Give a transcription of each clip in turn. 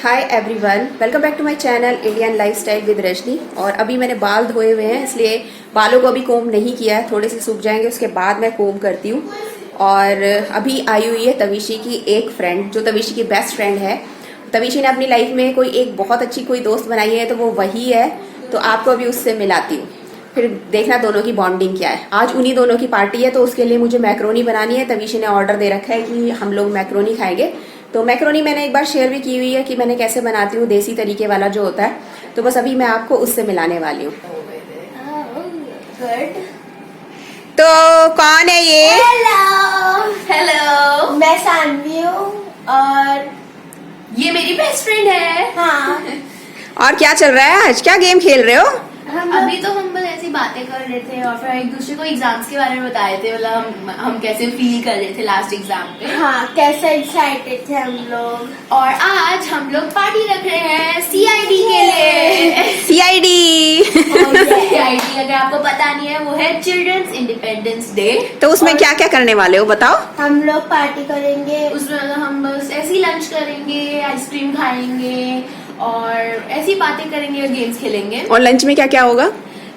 Hi everyone, welcome back to my channel Indian lifestyle with Rajni. और अभी मैंने बाल धोए हुए हैं, इसलिए बालों को अभी कोम नहीं किया है, थोड़े से सूख जाएंगे उसके बाद मैं कोम करती हूँ। और अभी आई हुई है तविशी की एक फ्रेंड, जो तविशी की बेस्ट फ्रेंड है। तविशी ने अपनी लाइफ में कोई एक बहुत अच्छी कोई दोस्त बनाई है, तो वो वही है। तो आपको अभी उससे मिलाती हूँ, फिर देखना दोनों की बॉन्डिंग क्या है। आज उन्हीं दोनों की पार्टी है, तो उसके लिए मुझे मैक्रोनी बनानी है। तविशी ने ऑर्डर दे रखा है कि हम लोग मैक्रोनी खाएंगे। तो मैक्रोनी मैंने एक बार शेयर भी की हुई है कि मैंने कैसे बनाती हूँ, देसी तरीके वाला जो होता है। तो बस अभी मैं आपको उससे मिलाने वाली हूँ। तो कौन है ये? हेलो हेलो, मैं सानवी हूँ और ये मेरी बेस्ट फ्रेंड है। हाँ और क्या चल रहा है आज? क्या गेम खेल रहे हो? अभी तो हम बस ऐसी बातें कर रहे थे और फिर एक दूसरे को एग्जाम्स के बारे में बता रहे थे, मतलब हम कैसे फील कर रहे थे लास्ट एग्जाम पे। हाँ कैसे एक्साइटेड थे हम लोग। और आज हम लोग पार्टी रख रहे हैं सीआईडी के लिए। सीआईडी। सीआईडी अगर आपको पता नहीं है, वो है चिल्ड्रंस इंडिपेंडेंस डे। तो उसमें क्या क्या करने वाले हो बताओ? हम लोग पार्टी करेंगे, उसमें मतलब हम बस ऐसे ही लंच करेंगे, आइसक्रीम खाएंगे और ऐसी बातें करेंगे और गेम्स खेलेंगे। और लंच में क्या क्या होगा?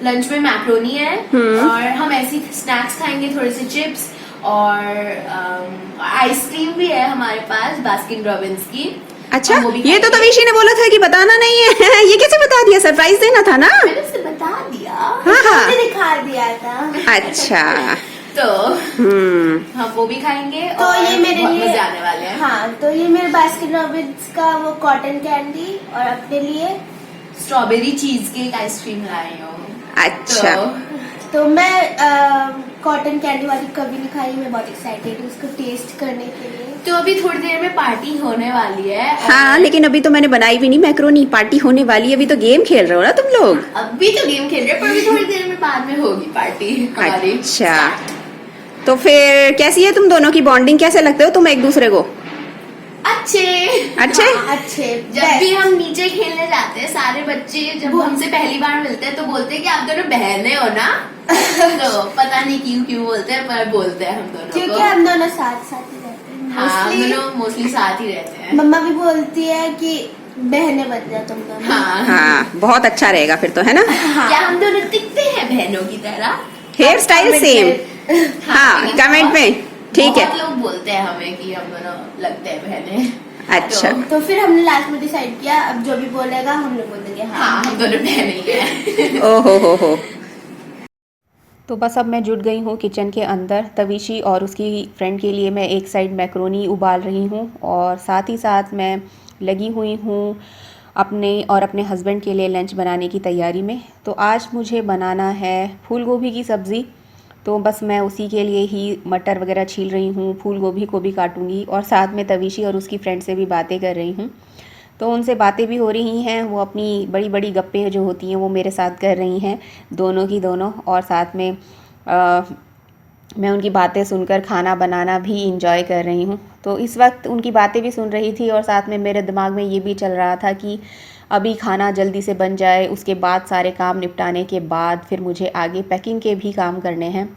लंच में मैक्रोनी है और हम ऐसी स्नैक्स खाएंगे, थोड़े से चिप्स और आइसक्रीम भी है हमारे पास बास्किन रॉबिन्स की। अच्छा, हम वो भी ये तो खाएंगे। तविशी ने बोला था कि बताना नहीं है। ये कैसे बता दिया? सरप्राइज देना था ना। मैंने उसे बता दिया। हाँ। हमने दिखा दिया था। अच्छा। तो हम वो भी खाएंगे तो और ये मेरे बहुत लिए मजे आने वाले हैं। हाँ, तो ये मेरे बास्किन रॉबिन्स का वो कॉटन कैंडी और अपने लिए स्ट्रॉबेरी चीज केक आइसक्रीम लाई हूँ। अच्छा। तो मैं कॉटन कैंडी वाली कभी नहीं खाई, मैं बहुत एक्साइटेड हूँ उसको टेस्ट करने के लिए। तो अभी थोड़ी देर में पार्टी होने वाली है। हाँ, लेकिन अभी तो मैंने बनाई भी नहीं मैक्रोनी। पार्टी होने वाली है, अभी तो गेम खेल रहे हो ना तुम लोग। अभी तो गेम खेल रहे हैं, पर अभी थोड़ी देर में बाद में होगी पार्टी हमारी। अच्छा, तो फिर कैसी है तुम दोनों की बॉन्डिंग? कैसे लगते हो तुम एक दूसरे को? अच्छे। अच्छे? हाँ, अच्छे। जब भी हम नीचे खेलने जाते हैं, सारे बच्चे जब हमसे पहली बार मिलते हैं तो बोलते हैं कि आप दोनों बहनें हो ना। तो पता नहीं क्यों बोलते हैं, पर बोलते हैं हम दोनों क्योंकि को। हम दोनों साथ साथ ही रहते हैं। हाँ, हम Mostly दोनों मोस्टली साथ ही रहते हैं। मम्मा भी बोलती है कि बहनें बन जा तुम दोनों। हाँ, हाँ, बहुत अच्छा रहेगा फिर तो, है ना? क्या हम दोनों दिखते हैं बहनों की तरह? Hair style same. हाँ, लेकिन कमेंट में ठीक है। बहुत लोग बोलते हैं हमें कि हम दोनों लगते हैं बहनें। अच्छा। तो फिर हमने लास्ट में डिसाइड किया, अब जो भी बोलेगा हम लोग बोल देंगे हाँ, हम दोनों बहनें ही हैं। ओहो हो। तो बस अब मैं जुट गई हूँ किचन के अंदर। तविशी और उसकी फ्रेंड के लिए मैं एक साइड मैक्रोनी उबाल रही हूँ और साथ ही साथ मैं लगी हुई हूँ अपने और अपने हस्बैंड के लिए लंच बनाने की तैयारी में। तो आज मुझे बनाना है फूल गोभी की सब्ज़ी। तो बस मैं उसी के लिए ही मटर वगैरह छील रही हूँ, फूल गोभी को भी काटूंगी और साथ में तविशी और उसकी फ्रेंड से भी बातें कर रही हूँ। तो उनसे बातें भी हो रही हैं, वो अपनी बड़ी बड़ी गप्पे जो होती हैं वो मेरे साथ कर रही हैं, दोनों की दोनों। और साथ में मैं उनकी बातें सुनकर खाना बनाना भी इंजॉय कर रही हूँ। तो इस वक्त उनकी बातें भी सुन रही थी और साथ में मेरे दिमाग में ये भी चल रहा था कि अभी खाना जल्दी से बन जाए, उसके बाद सारे काम निपटाने के बाद फिर मुझे आगे पैकिंग के भी काम करने हैं।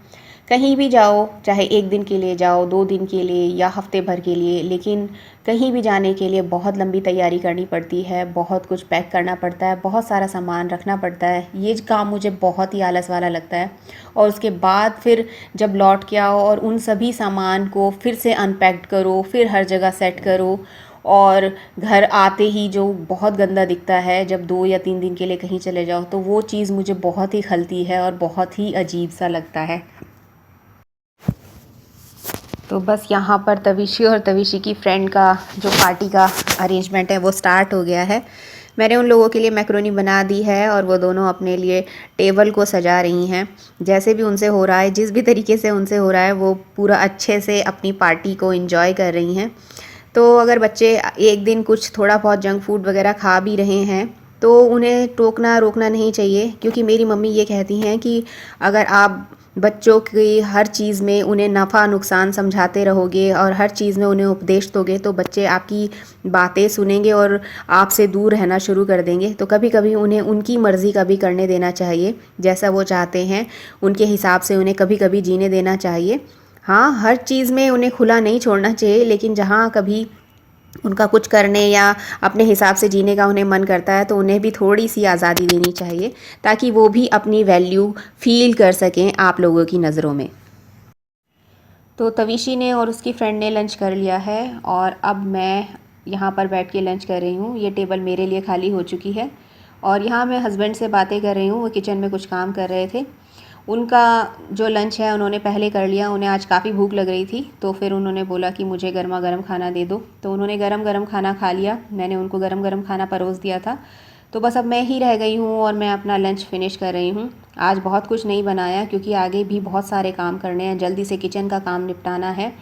कहीं भी जाओ, चाहे एक दिन के लिए जाओ, 2 दिन के लिए या हफ्ते भर के लिए, लेकिन कहीं भी जाने के लिए बहुत लंबी तैयारी करनी पड़ती है, बहुत कुछ पैक करना पड़ता है, बहुत सारा सामान रखना पड़ता है। ये काम मुझे बहुत ही आलस वाला लगता है। और उसके बाद फिर जब लौट के आओ और उन सभी सामान को फिर से अनपैक्ड करो, फिर हर जगह सेट करो, और घर आते ही जो बहुत गंदा दिखता है जब 2 या 3 दिन के लिए कहीं चले जाओ, तो वो चीज़ मुझे बहुत ही खलती है और बहुत ही अजीब सा लगता है। तो बस यहाँ पर तविशी और तविशी की फ्रेंड का जो पार्टी का अरेंजमेंट है वो स्टार्ट हो गया है। मैंने उन लोगों के लिए मैक्रोनी बना दी है और वो दोनों अपने लिए टेबल को सजा रही हैं। जैसे भी उनसे हो रहा है, जिस भी तरीके से उनसे हो रहा है, वो पूरा अच्छे से अपनी पार्टी को एंजॉय कर रही हैं। तो अगर बच्चे एक दिन कुछ थोड़ा बहुत जंक फूड वगैरह खा भी रहे हैं तो उन्हें टोकना रोकना नहीं चाहिए, क्योंकि मेरी मम्मी ये कहती हैं कि अगर आप बच्चों की हर चीज़ में उन्हें नफ़ा नुकसान समझाते रहोगे और हर चीज़ में उन्हें उपदेश दोगे तो बच्चे आपकी बातें सुनेंगे और आपसे दूर रहना शुरू कर देंगे। तो कभी कभी उन्हें उनकी मर्ज़ी का भी करने देना चाहिए, जैसा वो चाहते हैं उनके हिसाब से उन्हें कभी कभी जीने देना चाहिए। हाँ, हर चीज़ में उन्हें खुला नहीं छोड़ना चाहिए, लेकिन जहाँ कभी उनका कुछ करने या अपने हिसाब से जीने का उन्हें मन करता है, तो उन्हें भी थोड़ी सी आज़ादी देनी चाहिए ताकि वो भी अपनी वैल्यू फील कर सकें आप लोगों की नज़रों में। तो तवीशी ने और उसकी फ्रेंड ने लंच कर लिया है और अब मैं यहाँ पर बैठ के लंच कर रही हूँ। ये टेबल मेरे लिए खाली हो चुकी है और यहाँ मैं हस्बैंड से बातें कर रही हूँ। वो किचन में कुछ काम कर रहे थे। उनका जो लंच है उन्होंने पहले कर लिया। उन्हें आज काफ़ी भूख लग रही थी, तो फिर उन्होंने बोला कि मुझे गर्मा गर्म खाना दे दो। तो उन्होंने गरम गरम खाना खा लिया। मैंने उनको गरम गरम खाना परोस दिया था। तो बस अब मैं ही रह गई हूँ और मैं अपना लंच फिनिश कर रही हूँ। आज बहुत कुछ नहीं बनाया क्योंकि आगे भी बहुत सारे काम करने हैं, जल्दी से किचन का काम निपटाना है।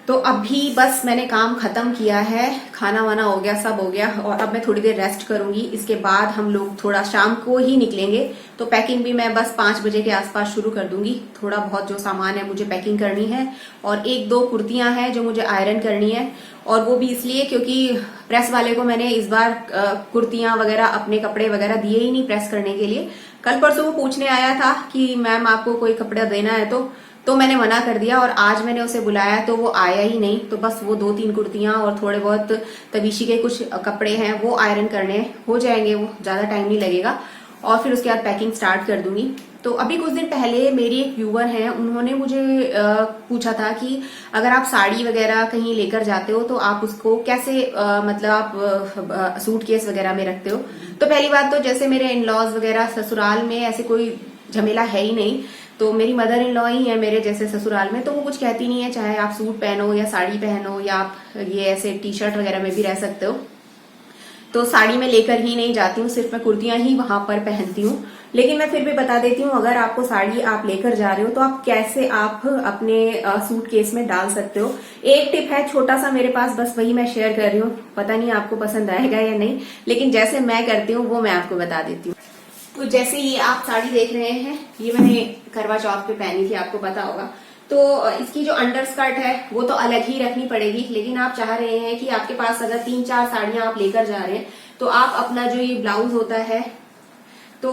तो अभी बस मैंने काम ख़त्म किया है, खाना वाना हो गया, सब हो गया और अब मैं थोड़ी देर रेस्ट करूंगी। इसके बाद हम लोग थोड़ा शाम को ही निकलेंगे, तो पैकिंग भी मैं बस 5 बजे के आसपास शुरू कर दूंगी। थोड़ा बहुत जो सामान है मुझे पैकिंग करनी है और 1-2 कुर्तियां हैं जो मुझे आयरन करनी है, और वो भी इसलिए क्योंकि प्रेस वाले को मैंने इस बार कुर्तियां वगैरह अपने कपड़े वगैरह दिए ही नहीं प्रेस करने के लिए। कल परसों वो पूछने आया था कि मैम आपको कोई कपड़ा देना है, तो मैंने मना कर दिया और आज मैंने उसे बुलाया तो वो आया ही नहीं। तो बस वो 2-3 कुर्तियां और थोड़े बहुत तवीशी के कुछ कपड़े हैं वो आयरन करने हो जाएंगे, वो ज्यादा टाइम नहीं लगेगा और फिर उसके बाद पैकिंग स्टार्ट कर दूंगी। तो अभी कुछ दिन पहले मेरी एक व्यूअर हैं, उन्होंने मुझे पूछा था कि अगर आप साड़ी वगैरह कहीं लेकर जाते हो तो आप उसको कैसे मतलब आप सूट केस वगैरह में रखते हो। तो पहली बात तो जैसे मेरे इन लॉज वगैरह ससुराल में ऐसे कोई झमेला है ही नहीं, तो मेरी मदर इन लॉ ही है मेरे जैसे ससुराल में, तो वो कुछ कहती नहीं है, चाहे आप सूट पहनो या साड़ी पहनो या आप ये ऐसे टी शर्ट वगैरह में भी रह सकते हो। तो साड़ी में लेकर ही नहीं जाती हूँ, सिर्फ मैं कुर्तियां ही वहां पर पहनती हूँ। लेकिन मैं फिर भी बता देती हूँ, अगर आपको साड़ी आप लेकर जा रहे हो तो आप कैसे आप अपने सूट केस में डाल सकते हो। एक टिप है छोटा सा मेरे पास, बस वही मैं शेयर कर रही हूँ, पता नहीं आपको पसंद आएगा या नहीं, लेकिन जैसे मैं करती हूँ वो मैं आपको बता देती हूँ। तो जैसे ये आप साड़ी देख रहे हैं, ये मैंने करवा चौथ पे पहनी थी, आपको पता होगा। तो इसकी जो अंडर स्कर्ट है वो तो अलग ही रखनी पड़ेगी, लेकिन आप चाह रहे हैं कि आपके पास अगर 3-4 साड़ियां आप लेकर जा रहे हैं तो आप अपना जो ये ब्लाउज होता है तो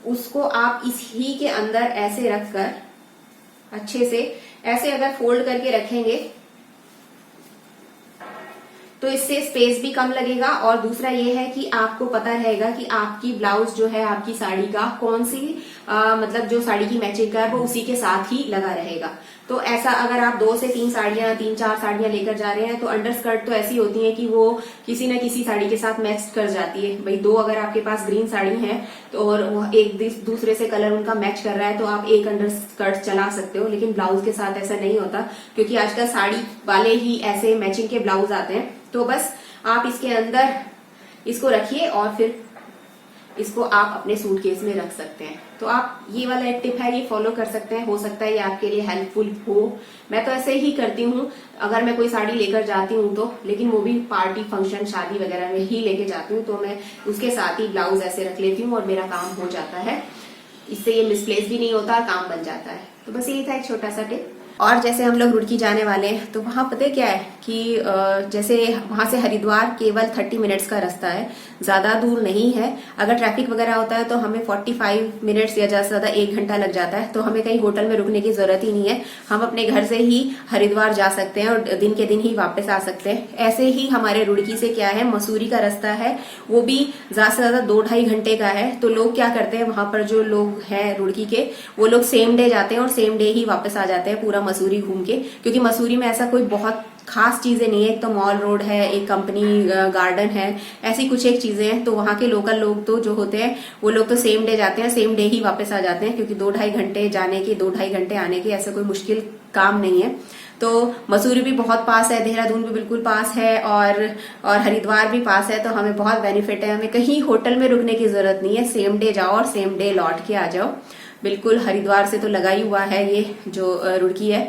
उसको आप इसी के अंदर ऐसे रखकर अच्छे से ऐसे अगर फोल्ड करके रखेंगे तो इससे स्पेस भी कम लगेगा और दूसरा ये है कि आपको पता रहेगा कि आपकी ब्लाउज जो है आपकी साड़ी का कौन सी मतलब जो साड़ी की मैचिंग का है वो उसी के साथ ही लगा रहेगा। तो ऐसा अगर आप 2 से 3 साड़ियां 3-4 साड़ियां लेकर जा रहे हैं तो अंडर स्कर्ट तो ऐसी होती है कि वो किसी न किसी साड़ी के साथ मैच कर जाती है। भाई 2 अगर आपके पास ग्रीन साड़ी है तो और वो एक दूसरे से कलर उनका मैच कर रहा है तो आप एक अंडर स्कर्ट चला सकते हो, लेकिन ब्लाउज के साथ ऐसा नहीं होता क्योंकि आजकल साड़ी वाले ही ऐसे मैचिंग के ब्लाउज आते हैं। तो बस आप इसके अंदर इसको रखिए और फिर इसको आप अपने सूटकेस में रख सकते हैं। तो आप ये वाला एक टिप है, ये फॉलो कर सकते हैं, हो सकता है ये आपके लिए हेल्पफुल हो। मैं तो ऐसे ही करती हूँ अगर मैं कोई साड़ी लेकर जाती हूँ तो, लेकिन वो भी पार्टी फंक्शन शादी वगैरह में ही लेके जाती हूँ तो मैं उसके साथ ही ब्लाउज ऐसे रख लेती हूँ और मेरा काम हो जाता है। इससे ये मिसप्लेस भी नहीं होता, काम बन जाता है। तो बस यही था एक छोटा सा टिप। और जैसे हम लोग रुड़की जाने वाले हैं तो वहां पता क्या है कि जैसे वहां से हरिद्वार केवल 30 मिनट्स का रास्ता है, ज्यादा दूर नहीं है। अगर ट्रैफिक वगैरह होता है तो हमें 45 मिनट्स या ज्यादा से ज्यादा 1 घंटा लग जाता है, तो हमें कहीं होटल में रुकने की जरूरत ही नहीं है। हम अपने घर से ही हरिद्वार जा सकते हैं और दिन के दिन ही वापस आ सकते हैं। ऐसे ही हमारे रुड़की से क्या है, मसूरी का रास्ता है, वो भी ज्यादा से ज्यादा 2-2.5 घंटे का है। तो लोग क्या करते हैं, वहां पर जो लोग हैं रुड़की के वो लोग सेम डे जाते हैं और सेम डे ही वापस आ जाते हैं पूरा मसूरी घूम के, क्योंकि मसूरी में ऐसा कोई बहुत खास चीजें नहीं है। एक तो मॉल रोड है, एक कंपनी गार्डन है, ऐसी कुछ एक चीजें हैं। तो वहां के लोकल लोग तो जो होते हैं वो लोग तो सेम डे जाते हैं, सेम डे ही वापस आ जाते हैं, क्योंकि 2-2.5 घंटे जाने के 2-2.5 घंटे आने के ऐसा कोई मुश्किल काम नहीं है। तो मसूरी भी बहुत पास है, देहरादून भी बिल्कुल पास है और हरिद्वार भी पास है। तो हमें बहुत बेनिफिट है, हमें कहीं होटल में रुकने की जरूरत नहीं है, सेम डे जाओ और सेम डे लौट के आ जाओ। बिल्कुल हरिद्वार से तो लगा ही हुआ है ये जो रुड़की है।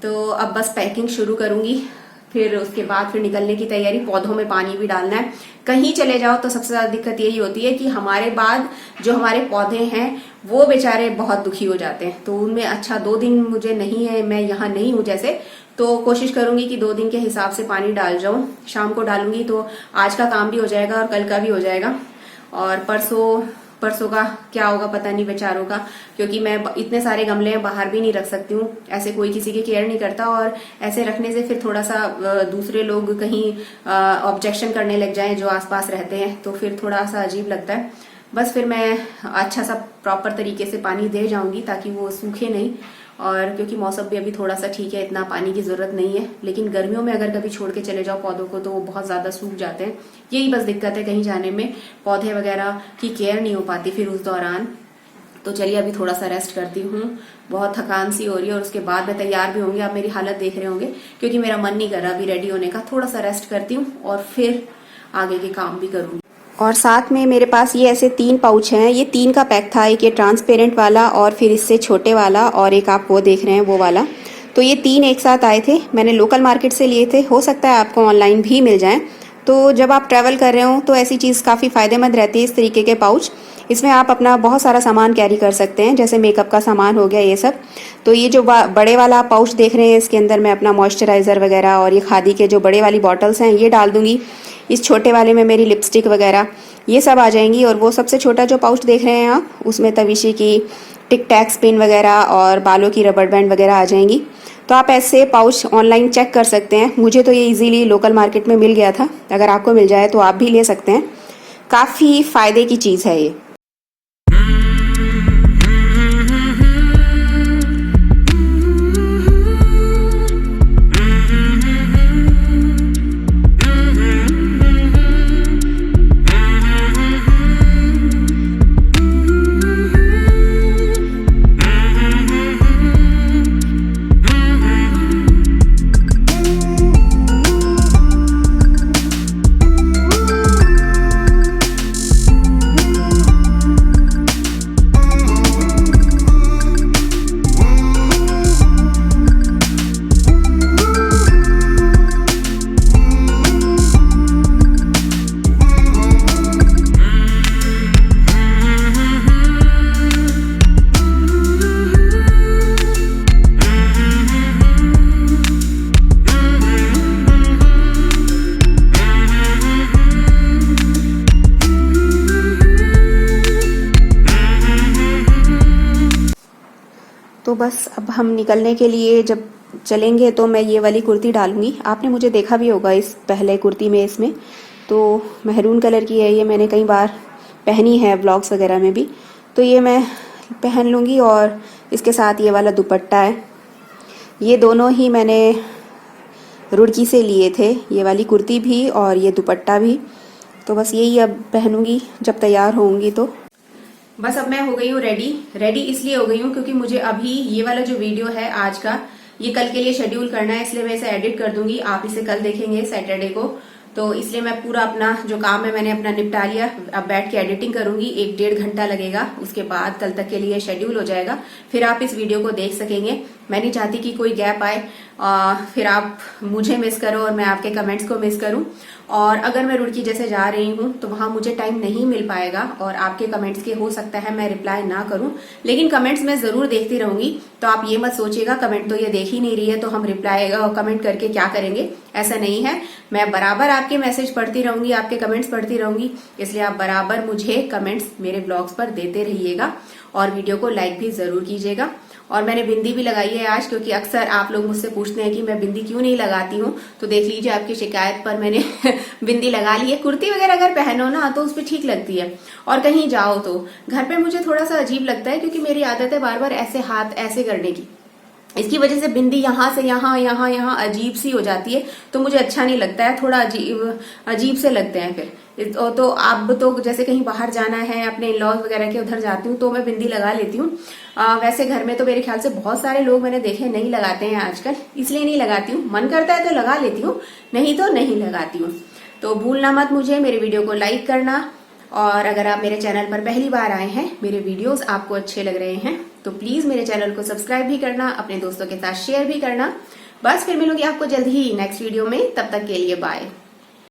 तो अब बस पैकिंग शुरू करूंगी, फिर उसके बाद फिर निकलने की तैयारी। पौधों में पानी भी डालना है। कहीं चले जाओ तो सबसे ज्यादा दिक्कत यही होती है कि हमारे बाद जो हमारे पौधे हैं वो बेचारे बहुत दुखी हो जाते हैं। तो उनमें अच्छा 2 दिन मुझे नहीं है, मैं यहाँ नहीं हूँ जैसे, तो कोशिश करूंगी कि 2 दिन के हिसाब से पानी डाल जाऊं। शाम को डालूंगी तो आज का काम भी हो जाएगा और कल का भी हो जाएगा। और परसों परसों का क्या होगा पता नहीं बेचारों का, क्योंकि मैं इतने सारे गमले हैं बाहर भी नहीं रख सकती हूँ, ऐसे कोई किसी की केयर नहीं करता, और ऐसे रखने से फिर थोड़ा सा दूसरे लोग कहीं ऑब्जेक्शन करने लग जाएं जो आसपास रहते हैं, तो फिर थोड़ा सा अजीब लगता है। बस फिर मैं अच्छा सा प्रॉपर तरीके से पानी दे जाऊंगी ताकि वो सूखे नहीं, और क्योंकि मौसम भी अभी थोड़ा सा ठीक है, इतना पानी की जरूरत नहीं है, लेकिन गर्मियों में अगर कभी छोड़ के चले जाओ पौधों को तो वो बहुत ज्यादा सूख जाते हैं। यही बस दिक्कत है कहीं जाने में, पौधे वगैरह की केयर नहीं हो पाती फिर उस दौरान। तो चलिए अभी थोड़ा सा रेस्ट करती हूँ, बहुत थकान सी हो रही है, और उसके बाद मैं तैयार भी होंगी। आप मेरी हालत देख रहे होंगे क्योंकि मेरा मन नहीं कर रहा अभी रेडी होने का। थोड़ा सा रेस्ट करती हूँ और फिर आगे के काम भी करूंगी। और साथ में मेरे पास ये ऐसे 3 पाउच हैं, ये 3 का पैक था, एक ये ट्रांसपेरेंट वाला और फिर इससे छोटे वाला और एक आप वो देख रहे हैं वो वाला। तो ये 3 एक साथ आए थे, मैंने लोकल मार्केट से लिए थे, हो सकता है आपको ऑनलाइन भी मिल जाएं। तो जब आप ट्रैवल कर रहे हो तो ऐसी चीज़ काफ़ी फ़ायदेमंद रहती है, इस तरीके के पाउच। इसमें आप अपना बहुत सारा सामान कैरी कर सकते हैं, जैसे मेकअप का सामान हो गया ये सब। तो ये जो बड़े वाला पाउच देख रहे हैं, इसके अंदर मैं अपना मॉइस्चराइज़र वगैरह और ये खादी के जो बड़े वाली बॉटल्स हैं ये डाल दूंगी। इस छोटे वाले में मेरी लिपस्टिक वगैरह ये सब आ जाएंगी, और वो सबसे छोटा जो पाउच देख रहे हैं आप, उसमें तविशी की टिक टैक पिन वगैरह और बालों की रबड़ बैंड वगैरह आ जाएंगी। तो आप ऐसे पाउच ऑनलाइन चेक कर सकते हैं, मुझे तो ये इजीली लोकल मार्केट में मिल गया था, अगर आपको मिल जाए तो आप भी ले सकते हैं, काफ़ी फ़ायदे की चीज़ है ये। तो बस अब हम निकलने के लिए जब चलेंगे तो मैं ये वाली कुर्ती डालूंगी। आपने मुझे देखा भी होगा इस पहले कुर्ती में, इसमें तो मैरून कलर की है ये, मैंने कई बार पहनी है व्लॉग्स वगैरह में भी। तो ये मैं पहन लूँगी, और इसके साथ ये वाला दुपट्टा है, ये दोनों ही मैंने रुड़की से लिए थे, ये वाली कुर्ती भी और ये दुपट्टा भी। तो बस यही अब पहनूंगी जब तैयार होंगी। तो बस अब मैं हो गई हूँ रेडी इसलिए हो गई हूँ क्योंकि मुझे अभी ये वाला जो वीडियो है आज का, ये कल के लिए शेड्यूल करना है, इसलिए मैं इसे एडिट कर दूंगी। आप इसे कल देखेंगे सैटरडे को, तो इसलिए मैं पूरा अपना जो काम है मैंने अपना निपटा लिया। अब बैठ के एडिटिंग करूंगी, 1-1.5 घंटा लगेगा, उसके बाद कल तक के लिए शेड्यूल हो जाएगा, फिर आप इस वीडियो को देख सकेंगे। मैं नहीं चाहती कि कोई गैप आए, फिर आप मुझे मिस करो और मैं आपके कमेंट्स को मिस करूं। और अगर मैं रुड़की जैसे जा रही हूं तो वहां मुझे टाइम नहीं मिल पाएगा, और आपके कमेंट्स के हो सकता है मैं रिप्लाई ना करूं, लेकिन कमेंट्स मैं जरूर देखती रहूंगी। तो आप ये मत सोचिएगा कमेंट तो ये देख ही नहीं रही है तो हम रिप्लाई कमेंट करके क्या करेंगे, ऐसा नहीं है। मैं बराबर आपके मैसेज पढ़ती रहूंगी, आपके कमेंट्स पढ़ती रहूंगी, इसलिए आप बराबर मुझे कमेंट्स मेरे ब्लॉग्स पर देते रहिएगा, और वीडियो को लाइक भी जरूर कीजिएगा। और मैंने बिंदी भी लगाई है आज, क्योंकि अक्सर आप लोग मुझसे पूछते हैं कि मैं बिंदी क्यों नहीं लगाती हूँ, तो देख लीजिए आपकी शिकायत पर मैंने बिंदी लगा ली है। कुर्ती वगैरह अगर पहनो ना तो उस पर ठीक लगती है, और कहीं जाओ तो। घर पे मुझे थोड़ा सा अजीब लगता है क्योंकि मेरी आदत है बार बार ऐसे हाथ ऐसे करने की, इसकी वजह से बिंदी यहाँ से यहाँ यहाँ यहाँ अजीब सी हो जाती है, तो मुझे अच्छा नहीं लगता है, थोड़ा अजीब से लगते हैं फिर। तो अब तो जैसे कहीं बाहर जाना है, अपने इन-लॉज वगैरह के उधर जाती हूँ तो मैं बिंदी लगा लेती हूँ। वैसे घर में तो मेरे ख्याल से बहुत सारे लोग मैंने देखे नहीं लगाते हैं आजकल, इसलिए नहीं लगाती हूँ। मन करता है तो लगा लेती हूँ, नहीं तो नहीं लगाती हूँ। तो भूलना मत मुझे मेरे वीडियो को लाइक करना, और अगर आप मेरे चैनल पर पहली बार आए हैं, मेरे वीडियोस आपको अच्छे लग रहे हैं तो प्लीज मेरे चैनल को सब्सक्राइब भी करना, अपने दोस्तों के साथ शेयर भी करना। बस फिर मिलूंगी आपको जल्द ही नेक्स्ट वीडियो में, तब तक के लिए बाय।